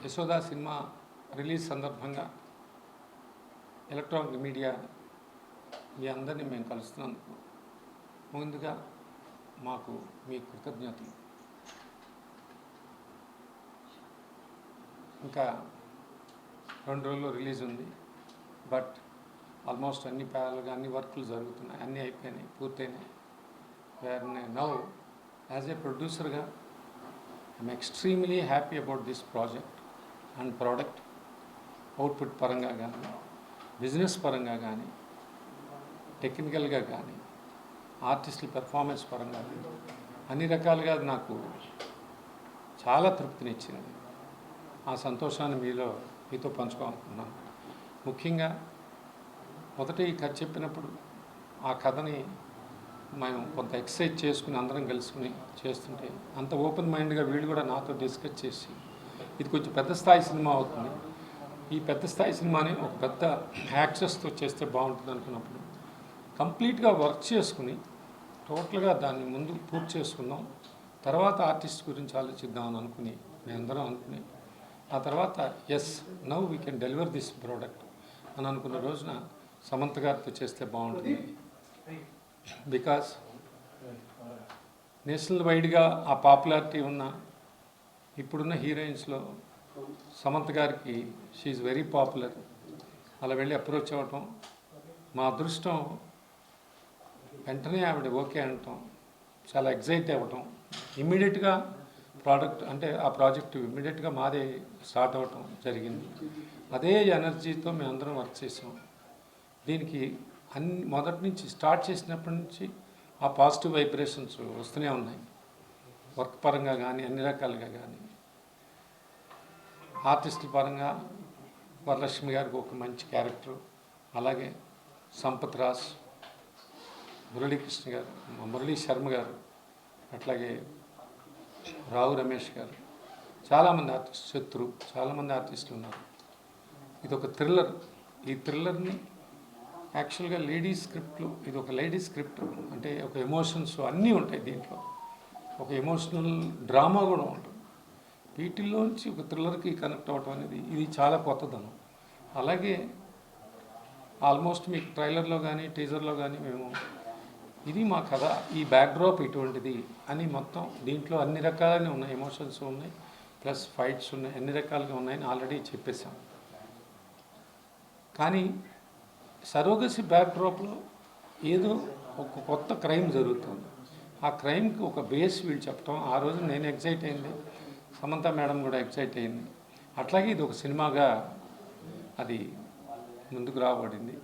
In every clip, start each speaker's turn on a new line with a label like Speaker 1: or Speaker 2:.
Speaker 1: Yashoda cinema release సందర్భంగా electronic media మీ అందరినీ మేము కలుస్తున్నందుకు ముందుగా మాకు మీ కృతజ్ఞతలు. ఇంకా 2 రోజుల్లో రిలీజ్ ఉంది. బట్ ఆల్మోస్ట్ అన్ని ప్యారల్గా అన్ని వర్కులు జరుగుతున్నాయి, అన్నీ అయిపోయినాయి, పూర్తయినాయి. వేర్ నౌ యాజ్ ఏ ప్రొడ్యూసర్గా I'm extremely happy about this project and product. Output పరంగా కానీ, బిజినెస్ పరంగా కానీ, టెక్నికల్గా కానీ, ఆర్టిస్టుల పెర్ఫార్మెన్స్ పరంగా కానీ అన్ని రకాలుగా నాకు చాలా తృప్తినిచ్చింది. ఆ సంతోషాన్ని మీతో పంచుకోవాలనుకున్నాను. ముఖ్యంగా మొదట ఈ కథ చెప్పినప్పుడు ఆ కథని మేము కొంత ఎక్సర్సైజ్ చేసుకుని అందరం కలుసుకుని చేస్తుంటే అంత ఓపెన్ మైండ్గా వీళ్ళు కూడా నాతో డిస్కస్ చేసి ఇది కొంచెం పెద్ద స్థాయి సినిమా అవుతుంది, ఈ పెద్ద స్థాయి సినిమాని ఒక పెద్ద యాక్సెస్తో చేస్తే బాగుంటుంది అనుకున్నప్పుడు కంప్లీట్గా వర్క్ చేసుకుని టోటల్గా దాన్ని ముందు పూర్తి చేసుకుందాం, తర్వాత ఆర్టిస్ట్ గురించి ఆలోచిద్దామని అనుకుని మేమందరం అనుకుని ఆ తర్వాత yes now we can deliver this product అని అనుకున్న రోజున సమంత గారితో చేస్తే బాగుంటుంది. బికాస్ నేషనల్ వైడ్గా ఆ పాపులారిటీ ఉన్న ఇప్పుడున్న హీరోయిన్స్లో సమంత గారికి షీఈ్ వెరీ పాపులర్. అలా వెళ్ళి అప్రోచ్ అవ్వటం మా అదృష్టం. వెంటనే ఆవిడ ఓకే అనటం, చాలా ఎగ్జైట్ అవ్వటం, ఇమ్మీడియట్గా ప్రోడక్ట్ అంటే ఆ ప్రాజెక్టు ఇమ్మీడియట్గా మాదే స్టార్ట్ అవ్వటం జరిగింది. అదే ఎనర్జీతో మేము అందరం వర్క్ చేసాం. దీనికి మొదటి నుంచి స్టార్ట్ చేసినప్పటి నుంచి ఆ పాజిటివ్ వైబ్రేషన్స్ వస్తూనే ఉన్నాయి, వర్క్ పరంగా కానీ అన్ని రకాలుగా కానీ. ఆర్టిస్టుల పరంగా వరలక్ష్మి గారికి ఒక మంచి క్యారెక్టర్, అలాగే సంపత్ రాజ్, మురళీకృష్ణ గారు, మురళీ శర్మ గారు, అట్లాగే రావు రమేష్ గారు, చాలామంది ఆర్టిస్ట్, శత్రు, చాలామంది ఆర్టిస్టులు ఉన్నారు. ఇది ఒక థ్రిల్లర్. ఈ థ్రిల్లర్ని యాక్చువల్గా లేడీస్ స్క్రిప్ట్లు, ఇది ఒక లేడీస్ స్క్రిప్ట్ అంటే ఒక ఎమోషన్స్ అన్నీ ఉంటాయి దీంట్లో, ఒక ఎమోషనల్ డ్రామా కూడా ఉంటుంది. వీటిల్లోంచి ఒక థ్రిల్లర్కి కనెక్ట్ అవ్వటం అనేది ఇది చాలా కొత్తదనం. అలాగే ఆల్మోస్ట్ మీకు ట్రైలర్లో కానీ టీజర్లో కానీ మేము ఇది మా కథ, ఈ బ్యాక్డ్రాప్ ఇటువంటిది అని మొత్తం దీంట్లో అన్ని రకాలనే ఉన్నాయి, ఎమోషన్స్ ఉన్నాయి, ప్లస్ ఫైట్స్ ఉన్నాయి, అన్ని రకాలుగా ఉన్నాయని ఆల్రెడీ చెప్పేశాం. కానీ సరోగసి బ్యాక్డ్రాప్లో ఏదో ఒక కొత్త క్రైమ్ జరుగుతుంది. ఆ క్రైమ్కి ఒక బేస్ వీళ్ళు చెప్పడం, ఆ రోజు నేను ఎగ్జైట్ అయింది, సమంత మేడం కూడా ఎగ్జైట్ అయింది. అట్లాగే ఇది ఒక సినిమాగా అది ముందుకు రాబడింది.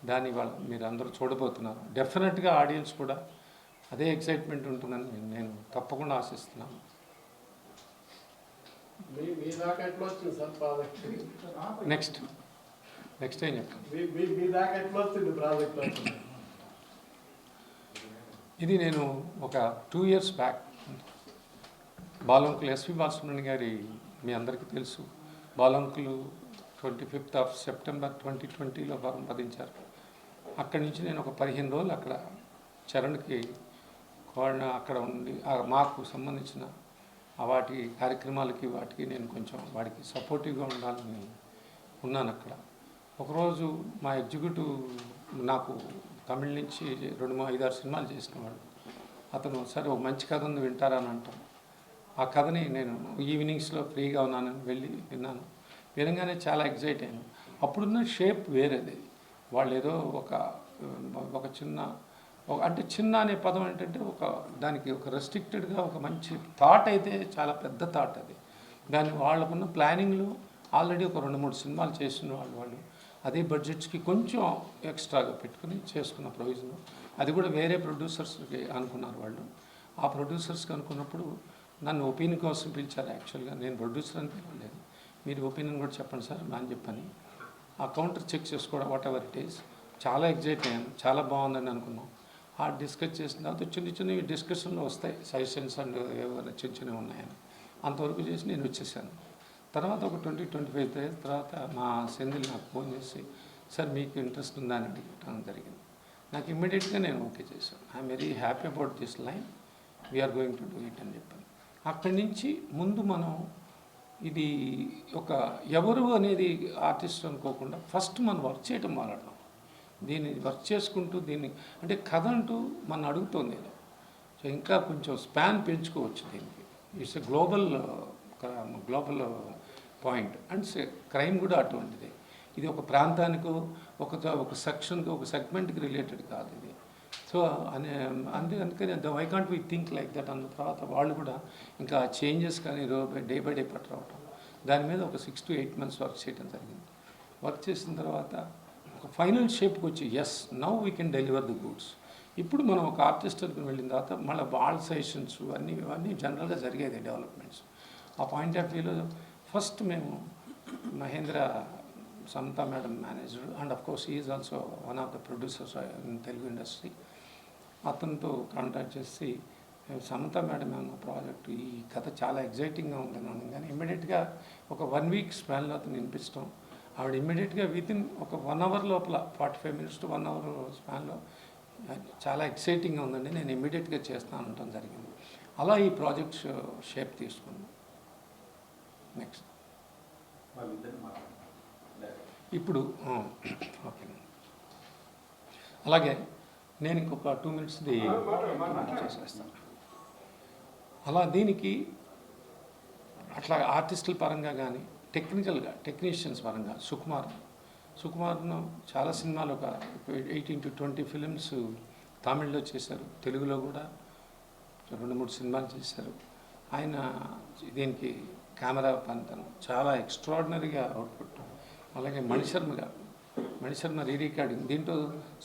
Speaker 1: దాన్ని మీరు అందరూ చూడబోతున్నారు. డెఫినెట్గా ఆడియన్స్ కూడా అదే ఎక్సైట్మెంట్ ఉంటుందని నేను తప్పకుండా ఆశిస్తున్నాను. నెక్స్ట్ ఏం చెప్పండి. ఇది నేను ఒక 2 years బ్యాక్ బాలంకులు ఎస్వి బాలసుబ్రహ్మణ్యం గారి మీ అందరికీ తెలుసు, బాలంకులు 25th of September 2020లో పదించారు. అక్కడి నుంచి నేను ఒక 15 రోజులు అక్కడ చరణ్కి అక్కడ ఉండి మాకు సంబంధించిన వాటి కార్యక్రమాలకి వాటికి నేను కొంచెం వాడికి సపోర్టివ్గా ఉండాలని ఉన్నాను అక్కడ. ఒకరోజు మా ఎగ్జిక్యూటివ్ నాకు తమిళ నుంచి 2-5-6 సినిమాలు చేసినవాడు అతను, సరే ఒక మంచి కథ ఉంది వింటారా అని అంటాం. ఆ కథని నేను ఈవినింగ్స్లో ఫ్రీగా ఉన్నానని వెళ్ళి విన్నాను. వినగానే చాలా ఎగ్జైట్ అయ్యాను. అప్పుడున్న షేప్ వేరేది. వాళ్ళు ఏదో ఒక చిన్న అంటే చిన్న అనే పదం ఏంటంటే దానికి ఒక రెస్ట్రిక్టెడ్గా ఒక మంచి థాట్ అయితే చాలా పెద్ద థాట్ అది. దాన్ని వాళ్ళకున్న ప్లానింగ్లో ఆల్రెడీ ఒక 2-3 సినిమాలు చేసిన వాళ్ళు అదే బడ్జెట్స్కి కొంచెం ఎక్స్ట్రాగా పెట్టుకుని చేసుకున్న ప్రొవిజన్. అది కూడా వేరే ప్రొడ్యూసర్స్కి అనుకున్నారు వాళ్ళు. ఆ ప్రొడ్యూసర్స్కి అనుకున్నప్పుడు నన్ను ఒపీనియన్ కోసం పిలిచారు. యాక్చువల్గా నేను ప్రొడ్యూసర్ అని పిలవలేదు, మీరు ఒపీనియన్ కూడా చెప్పండి సార్ అని చెప్పని ఆ కౌంటర్ చెక్ చేసుకోవడం వాట్ ఎవర్ ఇట్ ఈస్. చాలా ఎగ్జైట్ అయ్యాను, చాలా బాగుందని అనుకున్నాం. ఆ డిస్కస్ చేసిన తర్వాత చిన్న డిస్కషన్లో వస్తాయి, సజెషన్స్ అండ్ ఏమైనా చిన్నవి ఉన్నాయని. అంతవరకు చేసి నేను వచ్చేసాను. తర్వాత ఒక 20-25 days తర్వాత మా సెంధిల్ నాకు ఫోన్ చేసి, సార్ మీకు ఇంట్రెస్ట్ ఉందా అని అడిగటం జరిగింది. నాకు ఇమ్మీడియట్గా నేను ఓకే చేశాను. I'm very happy about this line, we're going to do it అని చెప్పాను. అక్కడి నుంచి ముందు మనం ఇది ఒక ఎవరు అనేది ఆర్టిస్ట్ అనుకోకుండా ఫస్ట్ మనం వర్క్ చేయటం మొదలెడదాం. దీన్ని వర్క్ చేసుకుంటూ దీన్ని అంటే కథ అంటూ మన అడుగుతోంది ఏదో. సో ఇంకా కొంచెం స్పాన్ పెంచుకోవచ్చు దీనికి. It's a global point and crime కూడా అటువంటిది. ఇది ఒక ప్రాంతానికో ఒక సెక్షన్కి ఒక సెగ్మెంట్కి రిలేటెడ్ కాదు ఇది. సో అందుకని why can't we think like that అన్న తర్వాత వాళ్ళు కూడా ఇంకా చేంజెస్ కానీ డే బై డే పట్టరావటం దాని మీద ఒక 6 to 8 months వర్క్ చేయడం జరిగింది. వర్క్ చేసిన తర్వాత ఒక ఫైనల్ షేప్కి వచ్చి yes now we can deliver the goods. ఇప్పుడు మనం ఒక ఆర్టిస్ట్కి వెళ్ళిన తర్వాత మళ్ళీ వాళ్ళ సజెషన్స్ ఇవన్నీ జనరల్గా జరిగేది డెవలప్మెంట్స్. ఆ పాయింట్ ఆఫ్ వ్యూలో ఫస్ట్ మేము Mahendra Samatha madam manager and of course is also one of the producers in Telugu industry. అతనితో కాంటాక్ట్ చేసి సమతా మేడం అన్న ప్రాజెక్ట్ ఈ కథ చాలా ఎగ్జైటింగ్గా ఉందని అన్నాను. కానీ ఇమ్మీడియట్గా ఒక 1 week స్పాన్లో అతను వినిపించడం ఆవిడ ఇమ్మీడియట్గా వితిన్ ఒక 1 hour లోపల 45 minutes to 1 hour స్పాన్లో చాలా ఎక్సైటింగ్గా ఉందండి, నేను ఇమ్మీడియట్గా చేస్తాను అనటం జరిగింది. అలా ఈ ప్రాజెక్ట్ షేప్ తీసుకుంది. నెక్స్ట్ ఇప్పుడు ఓకే, అలాగే నేను ఇంకొక 2 minutesది చేసేస్తాను. అలా దీనికి అట్లా ఆర్టిస్టుల పరంగా కానీ టెక్నీషియన్స్ పరంగా సుకుమార్ను చాలా సినిమాలు ఒక 18 to 20 films తమిళ్లో చేశారు, తెలుగులో కూడా 2-3 సినిమాలు చేశారు. ఆయన దీనికి కెమెరా పనితనం చాలా ఎక్స్ట్రాడినరీగా అవుట్పుట్. అలాగే మణిశర్మ రీరికార్డింగ్. దీంట్లో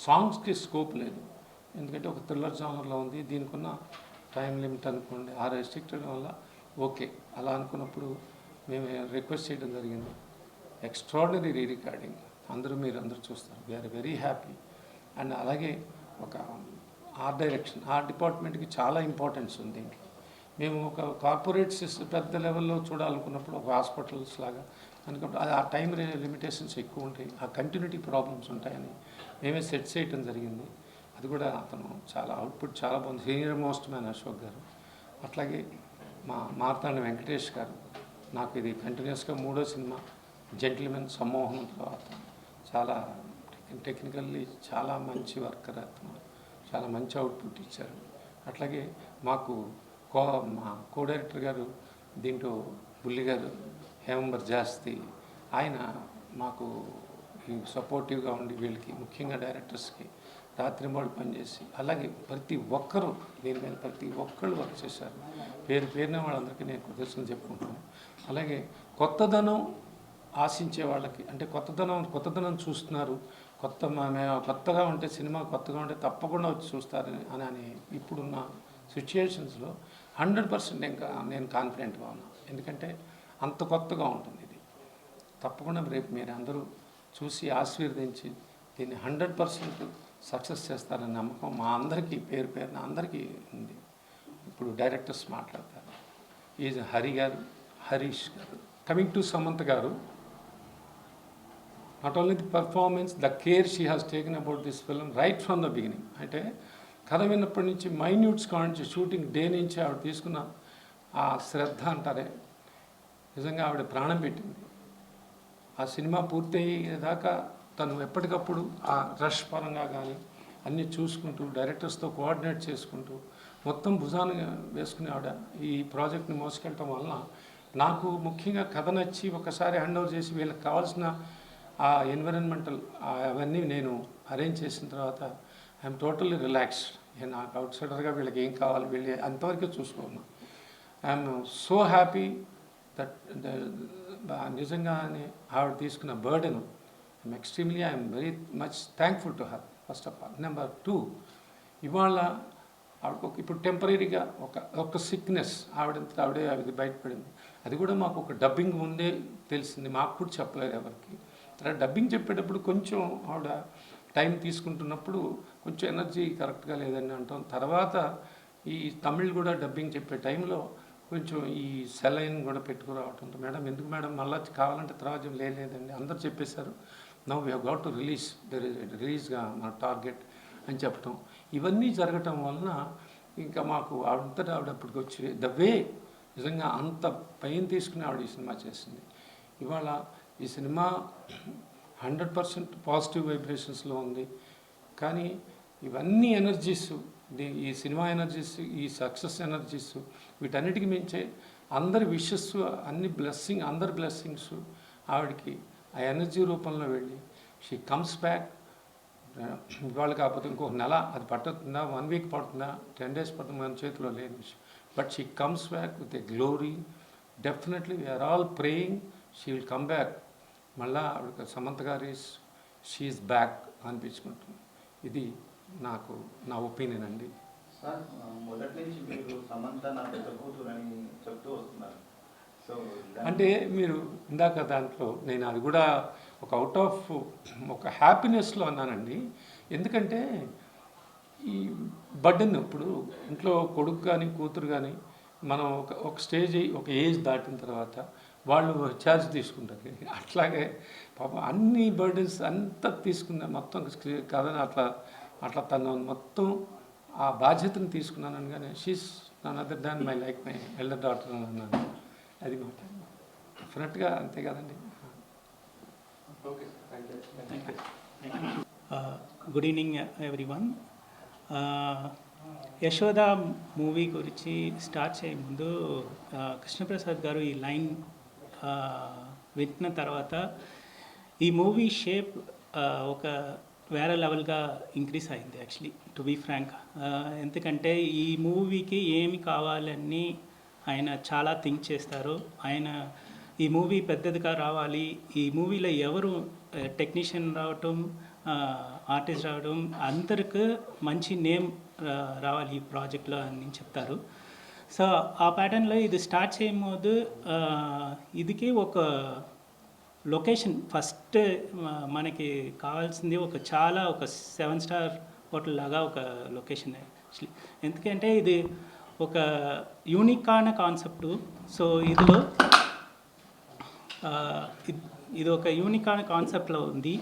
Speaker 1: సాంగ్స్కి స్కోప్ లేదు, ఎందుకంటే ఒక థ్రిల్లర్ జానర్లో ఉంది. దీనికి ఉన్న టైం లిమిట్ అనుకోండి, ఆ రెస్ట్రిక్టెడ్ వల్ల ఓకే అలా అనుకున్నప్పుడు మేము రిక్వెస్ట్ చేయడం జరిగింది. ఎక్స్ట్రాడినరీ రీరికార్డింగ్ మీరందరూ చూస్తారు. We are very happy. అండ్ అలాగే ఒక ఆర్ట్ డైరెక్షన్, ఆర్ట్ డిపార్ట్మెంట్కి చాలా ఇంపార్టెన్స్ ఉంది దీంట్లో. మేము ఒక కార్పొరేట్ పెద్ద లెవెల్లో చూడాలనుకున్నప్పుడు ఒక హాస్పిటల్స్ లాగా అనుకున్నప్పుడు ఆ టైం లిమిటేషన్స్ ఎక్కువ ఉంటాయి, ఆ కంటిన్యూటీ ప్రాబ్లమ్స్ ఉంటాయని మేమే సెట్ చేయటం జరిగింది. అది కూడా అతను చాలా అవుట్పుట్ చాలా బాగుంది. Senior most man Ashok garu, అట్లాగే మార్తాండ వెంకటేష్ గారు. నాకు ఇది కంటిన్యూస్గా 3వ సినిమా జెంటిల్మెన్ సమ్మోహనం తర్వాత చాలా టెక్నికల్లీ చాలా మంచి వర్కర్ అతను, చాలా మంచి అవుట్పుట్ ఇచ్చారు. అట్లాగే మాకు మా కో డైరెక్టర్ గారు దీంట్లో బుల్లి గారు, హేమంబర్ జాస్తి, ఆయన మాకు సపోర్టివ్గా ఉండి వీళ్ళకి ముఖ్యంగా డైరెక్టర్స్కి రాత్రింబళ్ళు పనిచేసి, అలాగే ప్రతి ఒక్కరూ దీని మీద ప్రతి ఒక్కళ్ళు వర్క్ చేశారు. పేరున వాళ్ళందరికీ నేను కృతజ్ఞతలు చెప్పుకుంటున్నాను. అలాగే కొత్తదనం ఆశించే వాళ్ళకి, అంటే కొత్తదనం చూస్తున్నారు, కొత్తగా ఉంటే సినిమా కొత్తగా ఉంటే తప్పకుండా వచ్చి చూస్తారని అని ఇప్పుడున్న సిచ్యుయేషన్స్లో 100% ఇంకా నేను కాన్ఫిడెంట్గా ఉన్నాను. ఎందుకంటే అంత కొత్తగా ఉంటుంది ఇది. తప్పకుండా రేపు మీరు అందరూ చూసి ఆశీర్వదించి దీన్ని 100% సక్సెస్ చేస్తారని నమ్మకం మా అందరికీ పేరున అందరికీ ఉంది. ఇప్పుడు డైరెక్టర్స్ మాట్లాడతారు. ఈజ్ హరీష్ గారు. కమింగ్ టు సమంత గారు, not only the performance, the care she has taken about this film right from the beginning. అంటే కథ విన్నప్పటి నుంచి మైన్యూట్స్ కానించి షూటింగ్ డే నుంచి ఆవిడ తీసుకున్న ఆ శ్రద్ధ అంటారే, నిజంగా ఆవిడ ప్రాణం పెట్టింది. ఆ సినిమా పూర్తయ్యేదాకా తను ఎప్పటికప్పుడు ఆ రష్ పరంగా కానీ అన్నీ చూసుకుంటూ డైరెక్టర్స్తో కోఆర్డినేట్ చేసుకుంటూ మొత్తం భుజాన్ని వేసుకుని ఆవిడ ఈ ప్రాజెక్ట్ని మోసుకెళ్ళటం వలన నాకు ముఖ్యంగా కథ నచ్చి ఒకసారి హ్యాండ్ ఓవర్ చేసి వీళ్ళకి కావాల్సిన ఆ ఎన్విరాన్మెంటల్ అవన్నీ నేను అరేంజ్ చేసిన తర్వాత ఐఎమ్ టోటల్లీ రిలాక్స్డ్. నాకు అవుట్ సైడర్గా వీళ్ళకి ఏం కావాలి వీళ్ళు అంతవరకే చూసుకున్నాను. ఐఎమ్ సో హ్యాపీ దట్ నిజంగానే ఆవిడ తీసుకున్న burden I'm very much thankful to her first of all. Number 2, ఇవాళ ఆవిడకు ఇప్పుడు టెంపరీగా ఒక సిక్నెస్ ఆవిడే అది బయటపడింది. అది కూడా మాకు ఒక డబ్బింగ్ ముందే తెలిసింది, మాకు కూడా చెప్పలేదు ఎవరికి. తర్వాత డబ్బింగ్ చెప్పేటప్పుడు కొంచెం ఆవిడ టైం తీసుకుంటున్నప్పుడు కొంచెం ఎనర్జీ కరెక్ట్గా లేదని అంటాం. తర్వాత ఈ తమిళ్ కూడా డబ్బింగ్ చెప్పే టైంలో కొంచెం ఈ సెలైన్ కూడా పెట్టుకురావటంతో మేడం ఎందుకు మేడం మళ్ళీ కావాలంటే తర్వాత లేదండి అందరు చెప్పేశారు, now we have got to రిలీజ్గా మన టార్గెట్ అని చెప్పటం. ఇవన్నీ జరగటం వలన ఇంకా మాకు ఆవిడంతటా ఆవిడప్పటికి వచ్చి ద వే నిజంగా అంత పెయిన్ తీసుకుని ఆవిడ ఈ సినిమా చేసింది. ఇవాళ ఈ సినిమా 100% పాజిటివ్ వైబ్రేషన్స్లో ఉంది. కానీ ఇవన్నీ ఎనర్జీస్, ఈ సినిమా ఎనర్జీస్, ఈ సక్సెస్ ఎనర్జీస్, వీటన్నిటికీ మించే అందరి విషెస్, అందరి బ్లెస్సింగ్స్ ఆవిడకి ఆ ఎనర్జీ రూపంలో వెళ్ళి షీ కమ్స్ బ్యాక్. ఇవాళ కాకపోతే ఇంకొక నెల అది పట్టుతుందా, 1 వీక్ పడుతుందా, 10 days పడుతుందా, మన చేతిలో లేని విషయం. But she comes back with a glory. Definitely we're all praying she will come back. మళ్ళా ఆవిడ సమంత గారి షీఈస్ బ్యాక్ అనిపించుకుంటుంది. ఇది నా ఒపీనియన్ అండి.
Speaker 2: సార్, మొదటి నుంచి మీరు సమంత నా పెద్ద కూతురు అని చెప్తూ వస్తున్నారు. సో
Speaker 1: అంటే మీరు ఇందాక దాంట్లో నేను అది కూడా ఒక అవుట్ ఆఫ్ ఒక హ్యాపీనెస్లో అన్నానండి. ఎందుకంటే ఈ బర్డెన్ ఇప్పుడు ఇంట్లో కొడుకు కానీ కూతురు కానీ మనం ఒక స్టేజ్, ఒక ఏజ్ దాటిన తర్వాత వాళ్ళు ఛార్జ్ తీసుకుంటారు. అట్లాగే పాపం అన్ని బర్డెన్స్ అంతా తీసుకున్నా మొత్తం కథని అట్లా తను మొత్తం ఆ బాధ్యతను తీసుకున్నాను అనగానే she's none other than my elder daughter అని అన్నాను. అది మాట డెఫినెట్గా అంతే కదండి. Okay, thank you.
Speaker 3: Good evening everyone. Yashoda movie గురించి స్టార్ట్ చేయే ముందు కృష్ణప్రసాద్ గారు ఈ లైన్ విన్న తర్వాత ఈ మూవీ షేప్ ఒక వేరే లెవెల్గా ఇంక్రీజ్ అయింది యాక్చువల్లీ, టు బీ ఫ్రాంక్. ఎందుకంటే ఈ మూవీకి ఏమి కావాలని ఆయన చాలా థింక్ చేస్తారు. ఆయన ఈ మూవీ పెద్దదిగా రావాలి, ఈ మూవీలో ఎవరు టెక్నీషియన్ రావటం, ఆర్టిస్ట్ రావడం, అందరికి మంచి నేమ్ రావాలి ఈ ప్రాజెక్ట్లో అని చెప్తారు. సో ఆ ప్యాటర్న్లో ఇది స్టార్ట్ చేయబోదు ఇదికి ఒక లొకేషన్ ఫస్ట్ మనకి కావాల్సింది ఒక 7 star హోటల్ లాగా ఒక లొకేషన్ యాక్చువల్లీ. ఎందుకంటే ఇది ఒక యూనిక్ అయిన కాన్సెప్టు. సో ఇది ఒక యూనిక్ అయిన కాన్సెప్ట్లో ఉంది.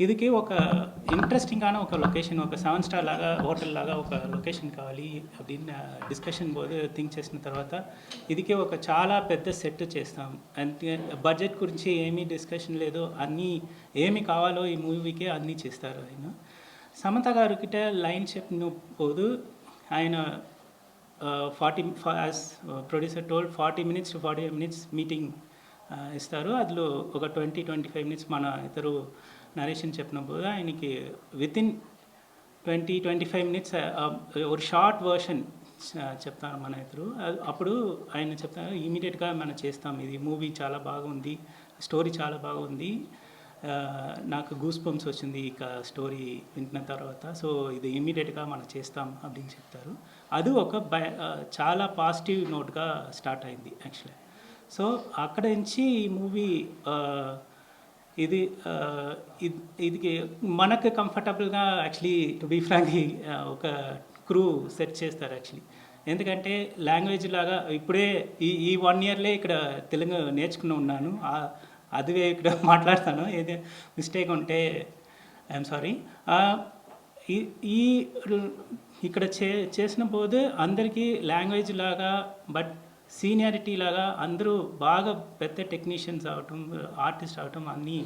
Speaker 3: ఇదికి ఒక ఇంట్రెస్టింగ్ అయిన ఒక లొకేషన్, ఒక 7 star లాగా హోటల్ లాగా ఒక లొకేషన్ కావాలి அப்படின்னு డిస్కషన్ పోదు థింక్ చేసిన తర్వాత ఇదికి ఒక చాలా పెద్ద సెట్ చేస్తాం. అంటే బడ్జెట్ గురించి ఏమీ డిస్కషన్ లేదు, అన్నీ ఏమి కావాలో ఈ మూవీకి అన్నీ చేస్తారు ఆయన. సమంత గారికిట లైన్ చెప్పిన పోదు ఆయన 40 producer told 40 minutes to 45 minutes meeting ఇస్తారు. అందులో ఒక 20-25 minutes మన ఇద్దరు నరేషన్ చెప్పినప్పుడు ఆయనకి వితిన్ 20-25 minutes ఒక షార్ట్ వర్షన్ చెప్తాను మన ఇద్దరు. అప్పుడు ఆయన చెప్తాను ఇమీడియట్గా మనం చేస్తాం, ఇది మూవీ చాలా బాగుంది, స్టోరీ చాలా బాగుంది, నాకు గూస్ బంప్స్ వచ్చింది ఇక స్టోరీ వింటున్న తర్వాత, సో ఇది ఇమీడియట్గా మనం చేస్తాం அப்படின்னு చెప్తారు. అది ఒక చాలా పాజిటివ్ నోట్గా స్టార్ట్ అయింది యాక్చువల్లీ. సో అక్కడ నుంచి ఈ మూవీ ఇది మనకు కంఫర్టబుల్గా యాక్చువల్లీ టు బీ ఫ్రాంక్ ఒక క్రూ సెట్ చేస్తారు యాక్చువల్లీ. ఎందుకంటే లాంగ్వేజ్ లాగా ఇప్పుడే ఈ 1 yearలే ఇక్కడ తెలుగు నేర్చుకుని ఉన్నాను, అదివే ఇక్కడ మాట్లాడతాను, ఏదే మిస్టేక్ ఉంటే ఐఎమ్ సారీ. ఈ ఇక్కడ చేసిన పోదు అందరికీ లాంగ్వేజ్ లాగా బట్ సీనియారిటీ లాగా అందరూ బాగా పెద్ద టెక్నీషియన్స్ అవటం, ఆర్టిస్ట్ అవటం అన్నీ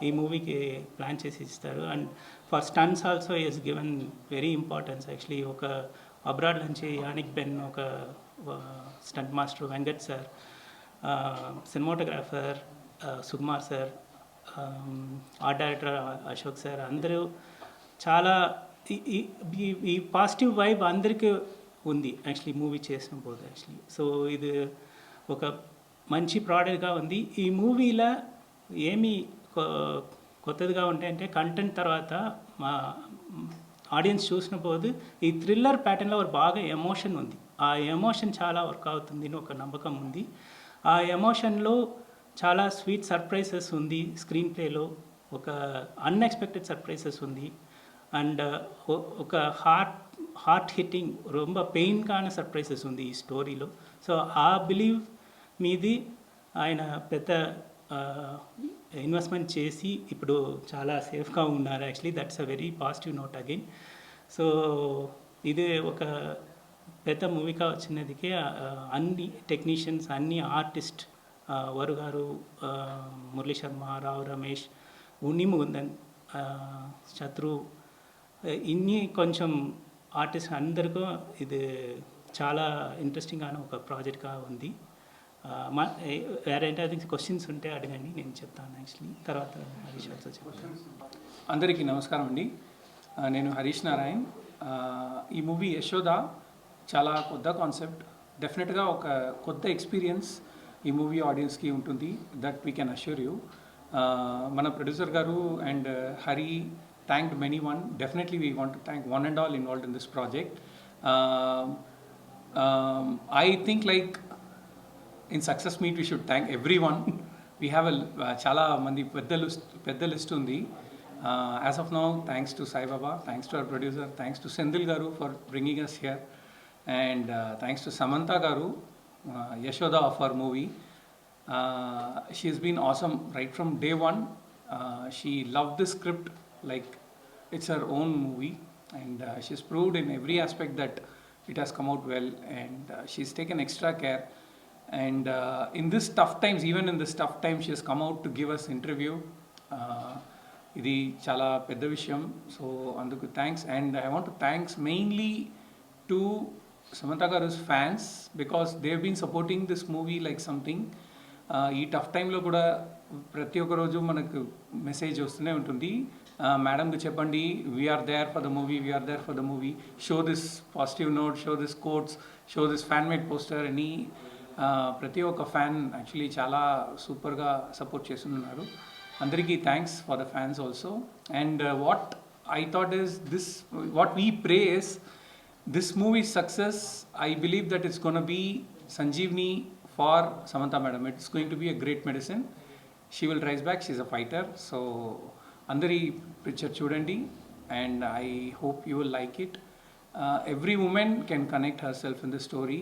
Speaker 3: ఈ మూవీకి ప్లాన్ చేసి ఇస్తారు. And for stunts also is given very importance actually. ఒక అబ్రాడ్ నుంచి యానిక్ బెన్, ఒక stunt master Venkat sir, cinematographer Sukumar sir, art director Ashok sir, అందరూ చాలా ఈ పాజిటివ్ వైబ్ అందరికీ ఉంది యాక్చువల్లీ మూవీ చేసిన పోదు యాక్చువల్లీ. సో ఇది ఒక మంచి ప్రోడక్ట్గా ఉంది. ఈ మూవీలో ఏమి కొత్తదిగా ఉంటాయంటే కంటెంట్ తర్వాత మా ఆడియన్స్ చూసిన పోదు ఈ థ్రిల్లర్ ప్యాటర్న్లో ఒక బాగా ఎమోషన్ ఉంది. ఆ ఎమోషన్ చాలా వర్క్ అవుతుంది అని ఒక నమ్మకం ఉంది. ఆ ఎమోషన్లో చాలా స్వీట్ సర్ప్రైజెస్ ఉంది స్క్రీన్ ప్లేలో, ఒక అన్ఎక్స్పెక్టెడ్ సర్ప్రైజెస్ ఉంది. అండ్ ఒక హార్ట్ హిట్టింగ్ రొంబ పెయిన్గాన సర్ప్రైజెస్ ఉంది ఈ స్టోరీలో. సో ఆ బిలీవ్ మీది ఆయన పెద్ద ఇన్వెస్ట్మెంట్ చేసి ఇప్పుడు చాలా సేఫ్గా ఉన్నారు actually. That's a very positive note again. So ఇది ఒక పెద్ద మూవీగా వచ్చినదికి అన్ని టెక్నీషియన్స్, అన్ని ఆర్టిస్ట్, వరు గారు, మురళీ శర్మ, రావు రమేష్, ఉన్ని ముకుందన్, శత్రు, ఇన్ని కొంచెం ఆర్టిస్ట్ అందరికీ ఇది చాలా ఇంట్రెస్టింగ్ అయిన ఒక ప్రాజెక్ట్గా ఉంది. వేరేంటే అది క్వశ్చన్స్ ఉంటే అడగండి, నేను చెప్తాను యాక్చువల్లీ. తర్వాత హరీష్ ఆల్సో చెప్తాను.
Speaker 4: అందరికీ నమస్కారం అండి. నేను హరీష్ నారాయణ్. ఈ మూవీ యశోద చాలా కొత్త కాన్సెప్ట్, డెఫినెట్గా ఒక కొత్త ఎక్స్పీరియన్స్ ఈ మూవీ ఆడియన్స్కి ఉంటుంది, that we can assure you. మన ప్రొడ్యూసర్ గారు and Hari thanked many one. Definitely we want to thank one and all involved in this project. I think like in success meet we should thank everyone. We have a chala mandi pedda list undi. As of now, thanks to Sai Baba, thanks to our producer, thanks to Sendil garu for bringing us here, and thanks to Samantha garu, Yashoda of our movie. She has been awesome right from day one. She loved the script like it's her own movie, and she's proved in every aspect that it has come out well, and she's taken extra care. And in this tough times, even in this tough time, she has come out to give us interview. Idi chala pedda vishayam, so anduku thanks. And I want to thanks mainly to Samantha garu's fans, because they've been supporting this movie like something. ఈ tough టైంలో కూడా ప్రతి ఒక్క రోజు మనకు message వస్తూనే ఉంటుంది, మేడంకి చెప్పండి, we're there for the movie, we're there for the movie, show this positive note, show this quotes, show this fan made poster అని ప్రతి ఒక్క ఫ్యాన్ యాక్చువల్లీ చాలా సూపర్గా సపోర్ట్ చేస్తున్నారు. అందరికీ thanks for the fans also. And what I thought is this, what we pray is this movie success. I believe that it's gonna be Sanjeevani for Samantha madam. It's going to be a great medicine. She will rise back. She's a fighter. So andari picture chudandi, and I hope you will like it. Every woman can connect herself in the story,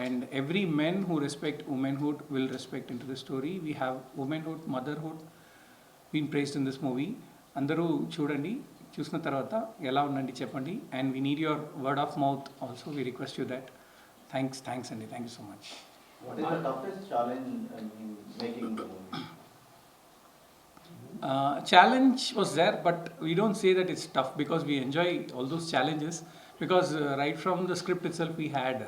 Speaker 4: and every man who respect womanhood will respect into the story. We have womanhood, motherhood been praised in this movie. Andaru chudandi, chusna tarvata ela unnandi cheppandi, and we need your word of mouth also. We request you that. Thanks Andy. Thank you so much.
Speaker 2: What is the toughest challenge in making the movie?
Speaker 4: Challenge was there, but we don't say that it's tough because we enjoy all those challenges, because right from the script itself we had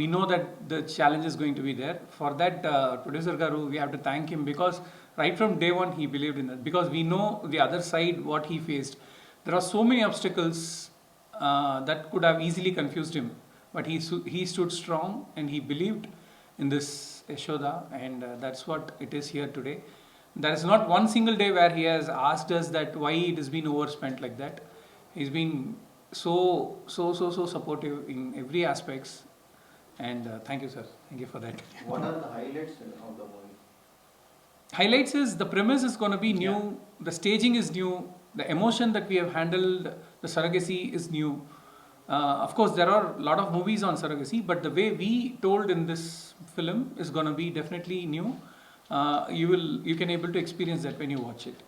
Speaker 4: we know that the challenge is going to be there. For that, producer garu, we have to thank him, because right from day one he believed in that, because we know the other side what he faced. There are so many obstacles that could have easily confused him, but he stood strong and he believed in this Yashoda, and that's what it is here today. There is not one single day where he has asked us that why it has been overspent like that. He's been so supportive in every aspects, and thank you sir, thank you for that.
Speaker 2: What are the highlights of the movie?
Speaker 4: Highlights is the premise is going to be new, the staging is new, the emotion that we have handled, the surrogacy is new. Of course, there are a lot of movies on surrogacy, but the way we told in this film is going to be definitely new. You can able to experience that when you watch it.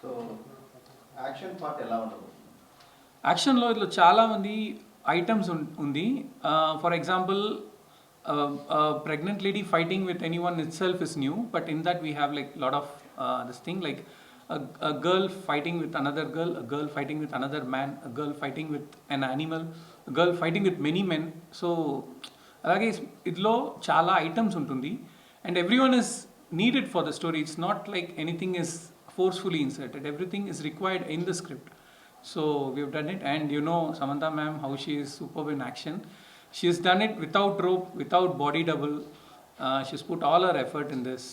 Speaker 2: So, action part ela undabotundi?
Speaker 4: Action lo idlo chaala mandi items undi. For example, a pregnant lady fighting with anyone itself is new, but in that we have like lot of this thing like a girl fighting with another girl, a girl fighting with another man, a girl fighting with an animal, a girl fighting with many men. So alage idlo chala items untundi, and everyone is needed for the story. It's not like anything is forcefully inserted, everything is required in the script. So we've done it, and you know Samantha ma'am, how she is superb in action. She has done it without rope, without body double. She's put all her effort in this.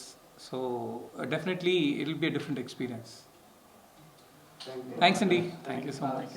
Speaker 4: So definitely it will be a different experience. Thanks Andy. Thank you so much.